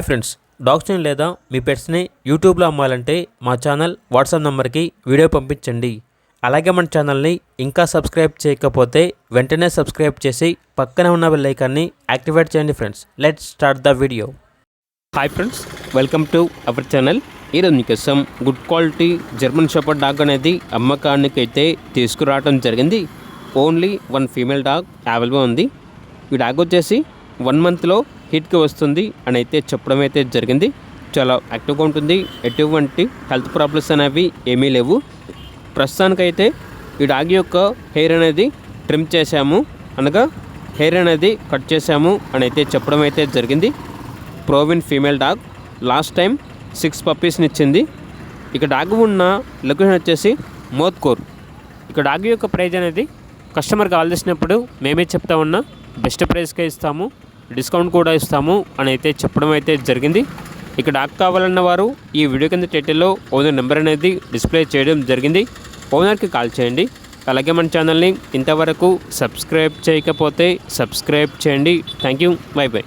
Friends, డాగ్స్ని లేదా మీ పెట్స్ని యూట్యూబ్లో అమ్మాలంటే మా ఛానల్ వాట్సాప్ నెంబర్కి వీడియో పంపించండి. అలాగే మన ఛానల్ని ఇంకా సబ్స్క్రైబ్ చేయకపోతే వెంటనే సబ్స్క్రైబ్ చేసి పక్కనే ఉన్న బెల్ ఐకాన్ని యాక్టివేట్ చేయండి. Friends, let's start the video. Hi friends, welcome to our channel. ఈరోజు మీకోసం good quality German shepherd dog అనేది అమ్మకానికి అయితే తీసుకురావడం జరిగింది. ఓన్లీ 1 ఫీమేల్ డాగ్ అవైలబుల్ ఉంది. ఈ డాగ్ వచ్చేసి 1 మంత్లో హిట్కి వస్తుంది అని అయితే చెప్పడం అయితే జరిగింది. చాలా యాక్టివ్గా ఉంటుంది. ఎటువంటి హెల్త్ ప్రాబ్లమ్స్ అనేవి ఏమీ లేవు. ప్రస్తుతానికైతే ఈ డాగ్ యొక్క హెయిర్ అనేది ట్రిమ్ చేశాము, అనగా హెయిర్ అనేది కట్ చేశాము అని అయితే చెప్పడం అయితే జరిగింది. ప్రోవిన్ ఫీమేల్ డాగ్ లాస్ట్ టైం 6 పప్పీస్ని ఇచ్చింది. ఇక డాగ్ ఉన్న లొకేషన్ వచ్చేసి మోత్కూర్. ఇక డాగ్ యొక్క ప్రైజ్ అనేది కస్టమర్ కాల్ చేసినప్పుడు మేమే చెప్తా ఉన్నా బెస్ట్ ప్రైస్కే ఇస్తాము, డిస్కౌంట్ కూడా ఇస్తాము అని అయితే చెప్పడం అయితే జరిగింది. ఇక డాగ్ కావాలన్న వారు ఈ వీడియో కింద టైటిల్లో ఓనర్ నెంబర్ అనేది డిస్ప్లే చేయడం జరిగింది. ఓనర్కి కాల్ చేయండి. అలాగే మన ఛానల్ని ఇంతవరకు సబ్స్క్రైబ్ చేయకపోతే సబ్స్క్రైబ్ చేయండి. Thank you, by by.